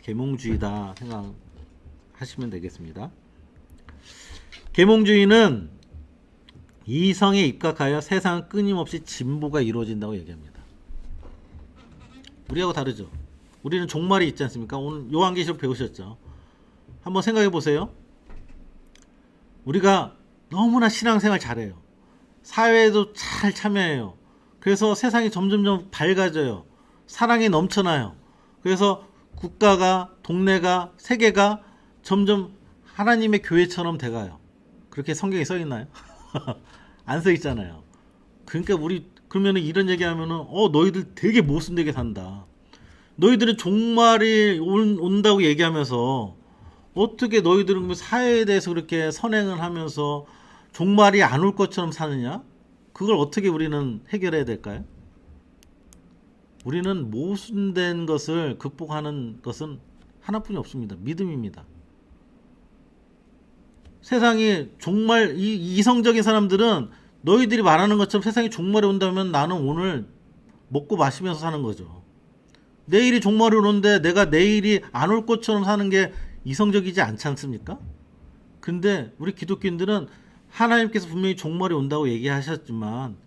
계몽주의다 생각하시면 되겠습니다. 계몽주의는 이성에 입각하여 세상은 끊임없이 진보가 이루어진다고 얘기합니다. 우리하고 다르죠. 우리는 종말이 있지 않습니까? 오늘 요한계시록 배우셨죠. 한번 생각해 보세요. 우리가 너무나 신앙생활 잘해요. 사회에도 잘 참여해요. 그래서 세상이 점점점 밝아져요. 사랑이 넘쳐나요. 그래서 국가가, 동네가, 세계가 점점 하나님의 교회처럼 돼가요. 그렇게 성경에 써 있나요? 안 써 있잖아요. 그러니까 우리 그러면은 이런 얘기하면은 너희들 되게 모순되게 산다. 너희들은 종말이 온다고 얘기하면서 어떻게 너희들은 사회에 대해서 그렇게 선행을 하면서 종말이 안 올 것처럼 사느냐? 그걸 어떻게 우리는 해결해야 될까요? 우리는 모순된 것을 극복하는 것은 하나뿐이 없습니다. 믿음입니다. 세상이 종말, 이성적인 사람들은 너희들이 말하는 것처럼 세상이 종말이 온다면 나는 오늘 먹고 마시면서 사는 거죠. 내일이 종말이 오는데 내가 내일이 안 올 것처럼 사는 게 이성적이지 않지 않습니까? 근데 우리 기독교인들은 하나님께서 분명히 종말이 온다고 얘기하셨지만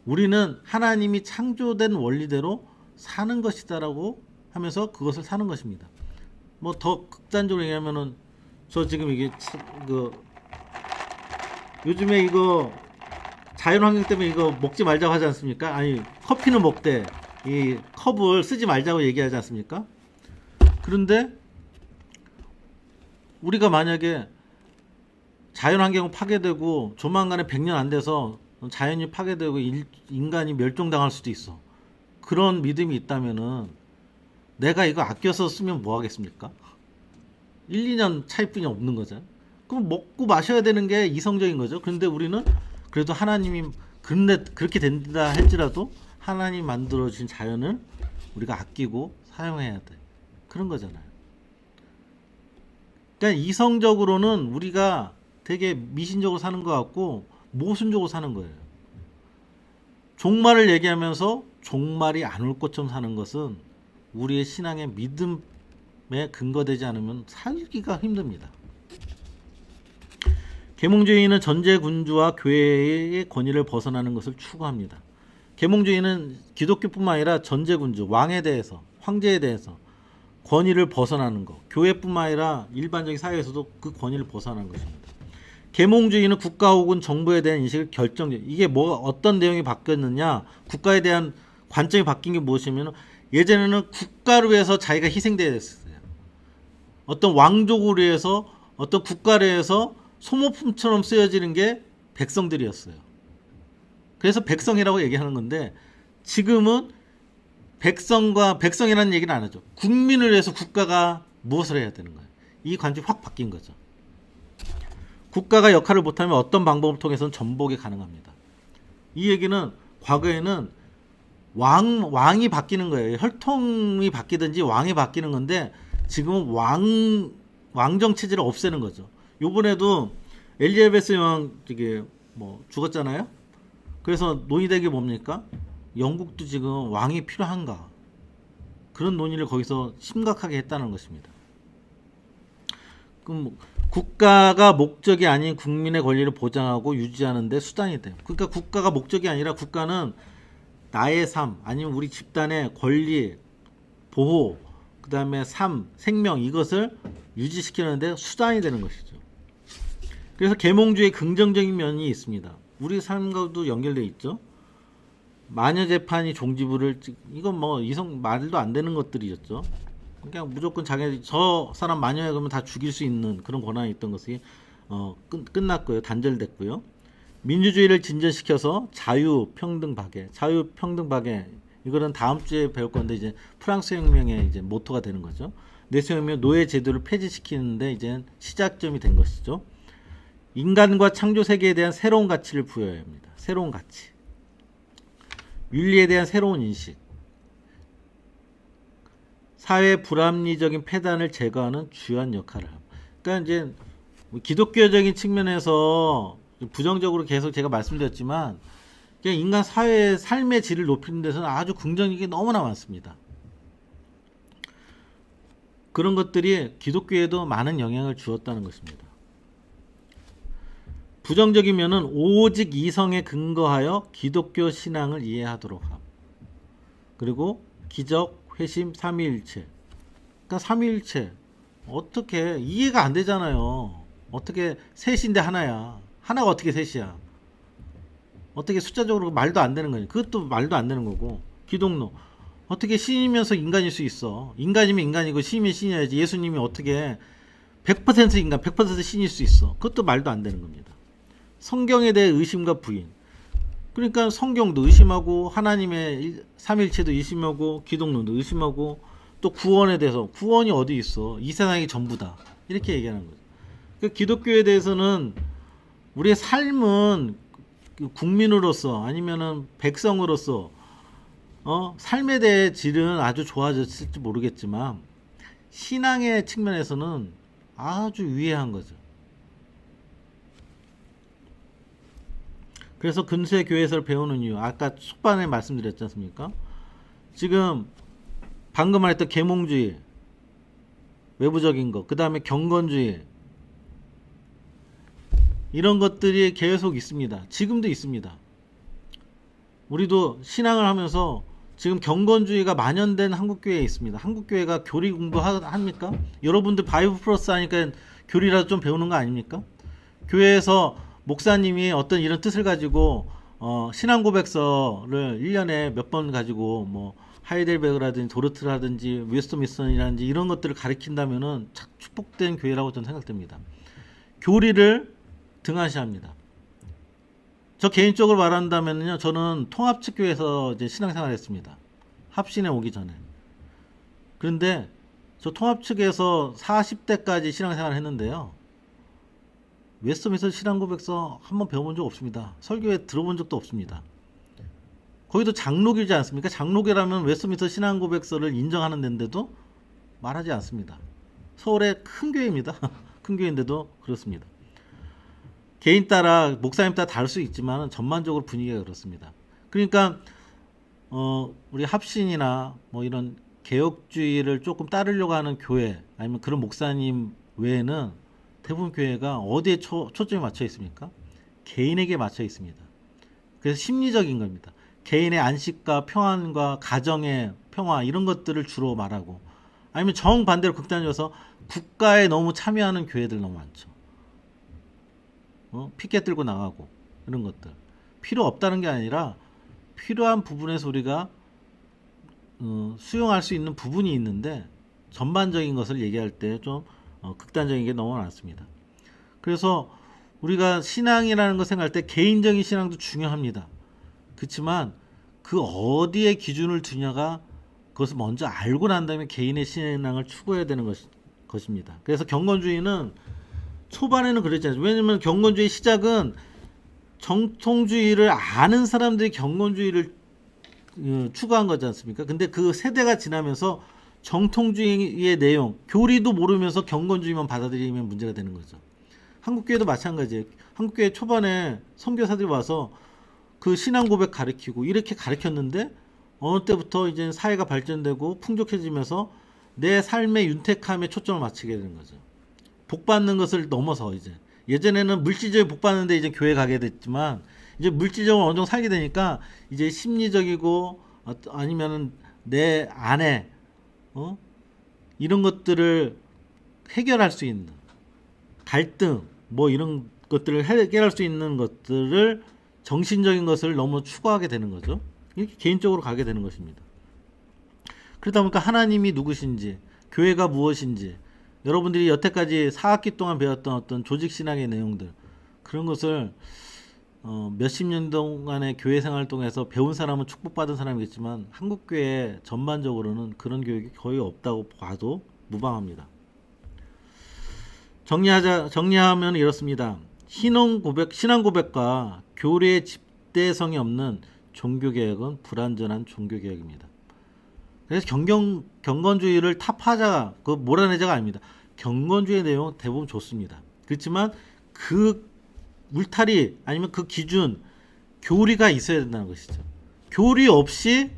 우리는 하나님이 창조된 원리대로 사는 것이다라고 하면서 그것을 사는 것입니다. 뭐 더 극단적으로 얘기하면은 저 지금 이게 요즘에 이거 자연환경 때문에 이거 먹지 말자고 하지 않습니까? 아니, 커피는 먹되 이 컵을 쓰지 말자고 얘기하지 않습니까? 그런데 우리가 만약에 자연환경이 파괴되고 조만간에 100년 안 돼서 자연이 파괴되고 인간이 멸종당할 수도 있어. 그런 믿음이 있다면은 내가 이거 아껴서 쓰면 뭐 하겠습니까? 1, 2년 차이뿐이 없는 거죠. 그럼 먹고 마셔야 되는 게 이성적인 거죠. 그런데 우리는 그래도 하나님이 그렇게 된다 할지라도 하나님 만들어주신 자연을 우리가 아끼고 사용해야 돼. 그런 거잖아요. 그러니까 이성적으로는 우리가 되게 미신적으로 사는 것 같고 모순적으로 사는 거예요. 종말을 얘기하면서 종말이 안 올 것처럼 사는 것은 우리의 신앙의 믿음에 근거되지 않으면 살기가 힘듭니다. 계몽주의는 전제군주와 교회의 권위를 벗어나는 것을 추구합니다. 계몽주의는 기독교뿐만 아니라 전제군주, 왕에 대해서, 황제에 대해서 권위를 벗어나는 것, 교회뿐만 아니라 일반적인 사회에서도 그 권위를 벗어나는 것입니다. 계몽주의는 국가 혹은 정부에 대한 인식을 이게 어떤 내용이 바뀌었느냐, 국가에 대한 관점이 바뀐 게 무엇이냐면 예전에는 국가를 위해서 자기가 희생돼야 됐어요. 어떤 왕족을 위해서, 어떤 국가를 위해서 소모품처럼 쓰여지는 게 백성들이었어요. 그래서 백성이라고 얘기하는 건데 지금은 백성이라는 얘기는 안 하죠. 국민을 위해서 국가가 무엇을 해야 되는 거예요. 이 관점이 확 바뀐 거죠. 국가가 역할을 못하면 어떤 방법을 통해서는 전복이 가능합니다. 이 얘기는 과거에는 왕이 바뀌는 거예요. 혈통이 바뀌든지 왕이 바뀌는 건데 지금은 왕정 체제를 없애는 거죠. 요번에도 엘리자베스 여왕 죽었잖아요. 그래서 논의된 게 뭡니까? 영국도 지금 왕이 필요한가? 그런 논의를 거기서 심각하게 했다는 것입니다. 그럼 국가가 목적이 아닌 국민의 권리를 보장하고 유지하는 데 수단이 돼요. 그러니까 국가가 목적이 아니라 국가는 나의 삶, 아니면 우리 집단의 권리, 보호, 그 다음에 삶, 생명, 이것을 유지시키는 데 수단이 되는 것이죠. 그래서 계몽주의의 긍정적인 면이 있습니다. 우리 삶과도 연결되어 있죠. 마녀 재판이 종지부를 이건 뭐 말도 안 되는 것들이었죠. 그냥 무조건 저 사람 마녀야 그러면 다 죽일 수 있는 그런 권한이 있던 것이 끝났고요. 단절됐고요. 민주주의를 진전시켜서 자유평등 박애 이거는 다음 주에 배울 건데 이제 프랑스 혁명의 이제 모토가 되는 거죠. 내수혁명 노예 제도를 폐지시키는데 이제 시작점이 된 것이죠. 인간과 창조 세계에 대한 새로운 가치를 부여해야 합니다. 새로운 가치. 윤리에 대한 새로운 인식. 사회 불합리적인 폐단을 제거하는 주요한 역할을 합니다. 그러니까 이제 기독교적인 측면에서 부정적으로 계속 제가 말씀드렸지만 그냥 인간 사회의 삶의 질을 높이는 데서는 아주 긍정적인 게 너무나 많습니다. 그런 것들이 기독교에도 많은 영향을 주었다는 것입니다. 부정적인 면은 오직 이성에 근거하여 기독교 신앙을 이해하도록 함. 그리고 기적, 회심, 삼위일체. 그러니까 삼위일체 어떻게 이해가 안 되잖아요. 어떻게 셋인데 하나야. 하나가 어떻게 셋이야. 어떻게 숫자적으로 말도 안 되는 거냐. 그것도 말도 안 되는 거고. 기독론 어떻게 신이면서 인간일 수 있어. 인간이면 인간이고 신이면 신이어야지. 예수님이 어떻게 100% 인간 100% 신일 수 있어. 그것도 말도 안 되는 겁니다. 성경에 대해 의심과 부인. 그러니까 성경도 의심하고 하나님의 삼일체도 의심하고 기독론도 의심하고 또 구원에 대해서 구원이 어디 있어. 이 세상이 전부다. 이렇게 얘기하는 거죠. 그러니까 기독교에 대해서는 우리의 삶은 국민으로서 아니면은 백성으로서 삶에 대해 질은 아주 좋아졌을지 모르겠지만 신앙의 측면에서는 아주 유해한 거죠. 그래서 근세 교회에서 배우는 이유 아까 초반에 말씀드렸지 않습니까? 지금 방금 말했던 계몽주의 외부적인 거, 그 다음에 경건주의 이런 것들이 계속 있습니다. 지금도 있습니다. 우리도 신앙을 하면서 지금 경건주의가 만연된 한국교회에 있습니다. 한국교회가 교리 공부합니까? 여러분들 바이블 플러스 하니까 교리라도 좀 배우는 거 아닙니까? 교회에서 목사님이 어떤 이런 뜻을 가지고 신앙 고백서를 1년에 몇 번 가지고 뭐 하이델베그라든지 도르트라든지 웨스트민스턴이라든지 이런 것들을 가르친다면은 참 축복된 교회라고 저는 생각됩니다. 교리를 등한시합니다. 저 개인적으로 말한다면요, 저는 통합측교에서 이제 신앙생활을 했습니다. 합신에 오기 전에. 그런데 저 통합측에서 40대까지 신앙생활을 했는데요. 웨스트민스턴 신앙고백서 한번 배워본 적 없습니다. 설교에 들어본 적도 없습니다. 거기도 장로교지 않습니까? 장로교라면 웨스트민스턴 신앙고백서를 인정하는 데인데도 말하지 않습니다. 서울의 큰 교회입니다. 큰 교회인데도 그렇습니다. 개인 따라 목사님 따라 다를 수 있지만 전반적으로 분위기가 그렇습니다. 그러니까 우리 합신이나 뭐 이런 개혁주의를 조금 따르려고 하는 교회 아니면 그런 목사님 외에는 대부분 교회가 어디에 초점이 맞춰 있습니까? 개인에게 맞춰 있습니다. 그래서 심리적인 겁니다. 개인의 안식과 평안과 가정의 평화 이런 것들을 주로 말하고 아니면 정반대로 극단적으로 국가에 너무 참여하는 교회들 너무 많죠. 피켓 들고 나가고 이런 것들 필요 없다는 게 아니라 필요한 부분에서 우리가 수용할 수 있는 부분이 있는데 전반적인 것을 얘기할 때 좀 극단적인 게 너무 많습니다. 그래서 우리가 신앙이라는 거 생각할 때 개인적인 신앙도 중요합니다. 그렇지만 그 어디에 기준을 두냐가 그것을 먼저 알고 난 다음에 개인의 신앙을 추구해야 되는 것입니다. 그래서 경건주의는 초반에는 그랬지 않습니까? 왜냐면 경건주의 시작은 정통주의를 아는 사람들이 경건주의를 추구한 거지 않습니까? 근데 그 세대가 지나면서 정통주의의 내용, 교리도 모르면서 경건주의만 받아들이면 문제가 되는 거죠. 한국교회도 마찬가지예요. 한국교회 초반에 선교사들이 와서 그 신앙 고백 가르치고 이렇게 가르쳤는데 어느 때부터 이제 사회가 발전되고 풍족해지면서 내 삶의 윤택함에 초점을 맞추게 되는 거죠. 복 받는 것을 넘어서 이제 예전에는 물질적인 복 받는데 이제 교회 가게 됐지만 이제 물질적으로 어느 정도 살게 되니까 이제 심리적이고 아니면은 내 안에 이런 것들을 해결할 수 있는 갈등 뭐 이런 것들을 해결할 수 있는 것들을 정신적인 것을 너무 추구하게 되는 거죠. 이렇게 개인적으로 가게 되는 것입니다. 그러다 보니까 하나님이 누구신지 교회가 무엇인지 여러분들이 여태까지 4학기 동안 배웠던 어떤 조직신앙의 내용들 그런 것을 몇십 년 동안의 교회 생활을 통해서 배운 사람은 축복받은 사람이겠지만 한국교회 전반적으로는 그런 교육이 거의 없다고 봐도 무방합니다. 정리하면 이렇습니다. 신앙 고백과 교리의 집대성이 없는 종교개혁은 불완전한 종교개혁입니다. 그래서 경건주의를 타파자, 그 몰아내자가 아닙니다. 경건주의 내용은 대부분 좋습니다. 그렇지만 그 울타리 아니면 그 기준, 교리가 있어야 된다는 것이죠. 교리 없이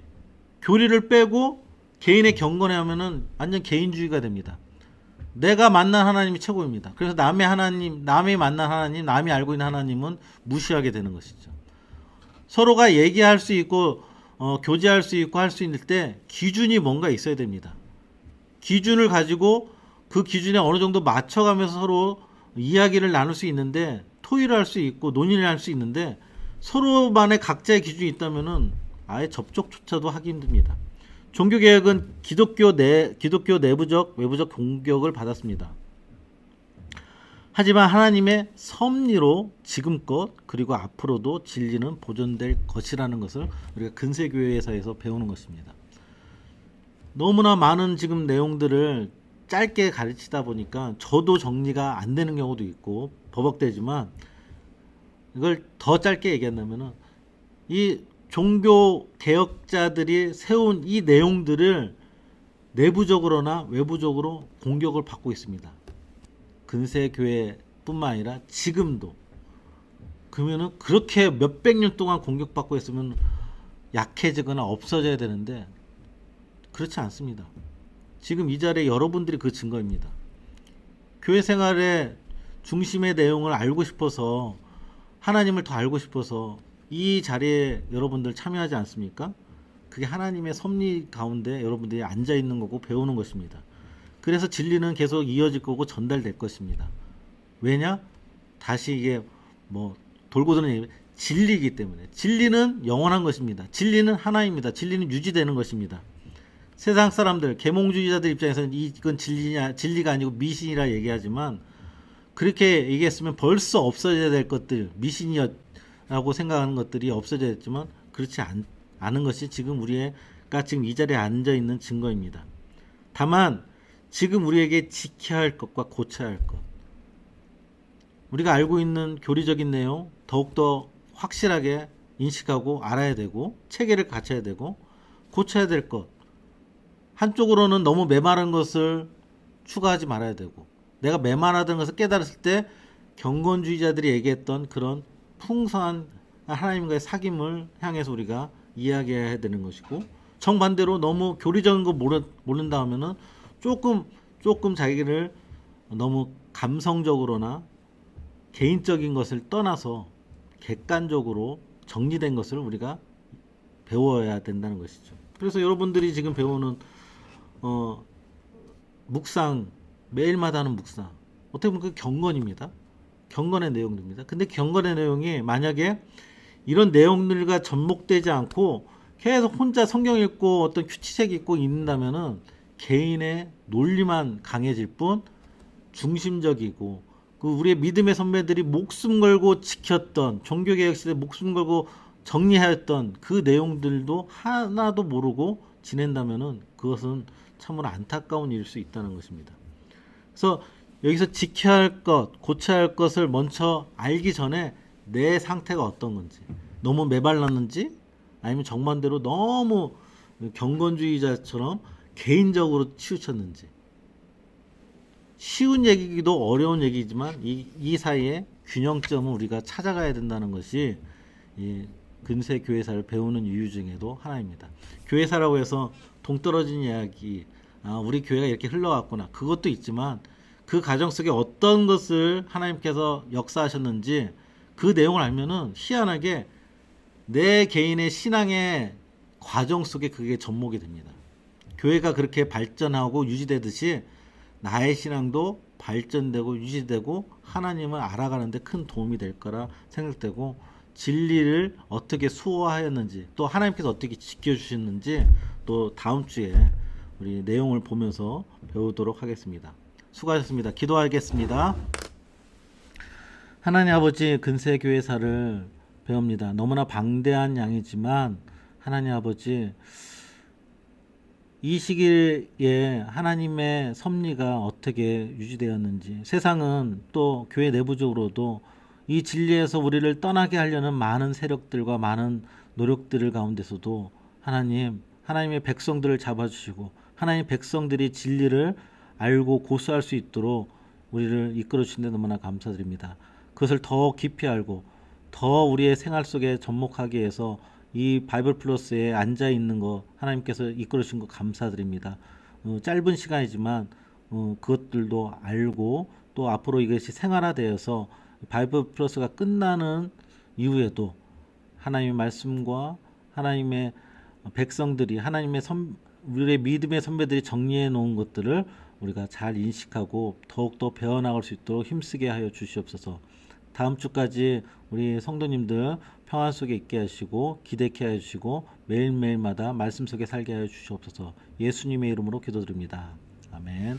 교리를 빼고 개인의 경건에 하면은 완전 개인주의가 됩니다. 내가 만난 하나님이 최고입니다. 그래서 남의 하나님, 남이 만난 하나님, 남이 알고 있는 하나님은 무시하게 되는 것이죠. 서로가 얘기할 수 있고 교제할 수 있고 할 수 있을 때 기준이 뭔가 있어야 됩니다. 기준을 가지고 그 기준에 어느 정도 맞춰가면서 서로 이야기를 나눌 수 있는데, 토의를 할 수 있고 논의를 할 수 있는데, 서로만의 각자의 기준이 있다면은 아예 접촉조차도 하기 힘듭니다. 종교개혁은 기독교 내부적 외부적 공격을 받았습니다. 하지만 하나님의 섭리로 지금껏 그리고 앞으로도 진리는 보존될 것이라는 것을 우리가 근세교회에서 배우는 것입니다. 너무나 많은 지금 내용들을 짧게 가르치다 보니까 저도 정리가 안 되는 경우도 있고 버벅대지만, 이걸 더 짧게 얘기한다면은 이 종교 개혁자들이 세운 이 내용들을 내부적으로나 외부적으로 공격을 받고 있습니다. 근세 교회뿐만 아니라 지금도. 그러면은 그렇게 몇백 년 동안 공격받고 있으면 약해지거나 없어져야 되는데 그렇지 않습니다. 지금 이 자리에 여러분들이 그 증거입니다. 교회 생활의 중심의 내용을 알고 싶어서, 하나님을 더 알고 싶어서 이 자리에 여러분들 참여하지 않습니까? 그게 하나님의 섭리 가운데 여러분들이 앉아 있는 거고 배우는 것입니다. 그래서 진리는 계속 이어질 거고 전달될 것입니다. 왜냐? 다시 이게 뭐 돌고 도는 얘기, 진리이기 때문에. 진리는 영원한 것입니다. 진리는 하나입니다. 진리는 유지되는 것입니다. 세상 사람들, 계몽주의자들 입장에서는 이건 진리가 아니고 미신이라 얘기하지만, 그렇게 얘기했으면 벌써 없어져야 될 것들, 미신이라고 생각하는 것들이 없어져야 했지만 그렇지 않은 것이 지금 우리가 지금 이 자리에 앉아 있는 증거입니다. 다만 지금 우리에게 지켜야 할 것과 고쳐야 할 것, 우리가 알고 있는 교리적인 내용 더욱더 확실하게 인식하고 알아야 되고, 체계를 갖춰야 되고, 고쳐야 될 것, 한쪽으로는 너무 메마른 것을 추가하지 말아야 되고, 내가 메마르다는 것을 깨달았을 때 경건주의자들이 얘기했던 그런 풍성한 하나님과의 사귐을 향해서 우리가 이야기해야 되는 것이고, 정반대로 너무 교리적인 거 모른다 하면은 조금 자기를 너무 감성적으로나 개인적인 것을 떠나서 객관적으로 정리된 것을 우리가 배워야 된다는 것이죠. 그래서 여러분들이 지금 배우는 묵상, 매일마다 하는 묵상, 어떻게 보면 그 경건입니다. 경건의 내용입니다. 근데 경건의 내용이 만약에 이런 내용들과 접목되지 않고 계속 혼자 성경 읽고 어떤 규칙책 읽고 있는다면은 개인의 논리만 강해질 뿐, 중심적이고 그 우리의 믿음의 선배들이 목숨 걸고 지켰던, 종교개혁 시대 목숨 걸고 정리하였던 그 내용들도 하나도 모르고 지낸다면은 그것은 참으로 안타까운 일일 수 있다는 것입니다. 그래서 여기서 지켜야 할 것, 고쳐야 할 것을 먼저 알기 전에 내 상태가 어떤 건지, 너무 메발랐는지 아니면 정반대로 너무 경건주의자처럼 개인적으로 치우쳤는지, 쉬운 얘기기도 어려운 얘기지만 이 사이에 균형점을 우리가 찾아가야 된다는 것이 이 근세 교회사를 배우는 이유 중에도 하나입니다. 교회사라고 해서 동떨어진 이야기, 우리 교회가 이렇게 흘러갔구나, 그것도 있지만 그 과정 속에 어떤 것을 하나님께서 역사하셨는지 그 내용을 알면은 희한하게 내 개인의 신앙의 과정 속에 그게 접목이 됩니다. 교회가 그렇게 발전하고 유지되듯이 나의 신앙도 발전되고 유지되고 하나님을 알아가는데 큰 도움이 될 거라 생각되고, 진리를 어떻게 수호하였는지, 또 하나님께서 어떻게 지켜주셨는지 또 다음 주에 우리 내용을 보면서 배우도록 하겠습니다. 수고하셨습니다. 기도하겠습니다. 하나님 아버지, 근세교회사를 배웁니다. 너무나 방대한 양이지만 하나님 아버지, 이 시기에 하나님의 섭리가 어떻게 유지되었는지, 세상은 또 교회 내부적으로도 이 진리에서 우리를 떠나게 하려는 많은 세력들과 많은 노력들 가운데서도 하나님의 백성들을 잡아주시고 하나님 백성들이 진리를 알고 고수할 수 있도록 우리를 이끌어 주신 데 너무나 감사드립니다. 그것을 더 깊이 알고 더 우리의 생활 속에 접목하기 위해서 이 바이블 플러스에 앉아 있는 거 하나님께서 이끌어 주신 거 감사드립니다. 짧은 시간이지만 그것들도 알고 또 앞으로 이것이 생활화되어서 바이블 플러스가 끝나는 이후에도 하나님의 말씀과 하나님의 백성들이 우리의 믿음의 선배들이 정리해 놓은 것들을 우리가 잘 인식하고 더욱더 배워나갈 수 있도록 힘쓰게 하여 주시옵소서. 다음 주까지 우리 성도님들 평안 속에 있게 하시고 기대케 하여 주시고 매일매일마다 말씀 속에 살게 하여 주시옵소서. 예수님의 이름으로 기도드립니다. 아멘.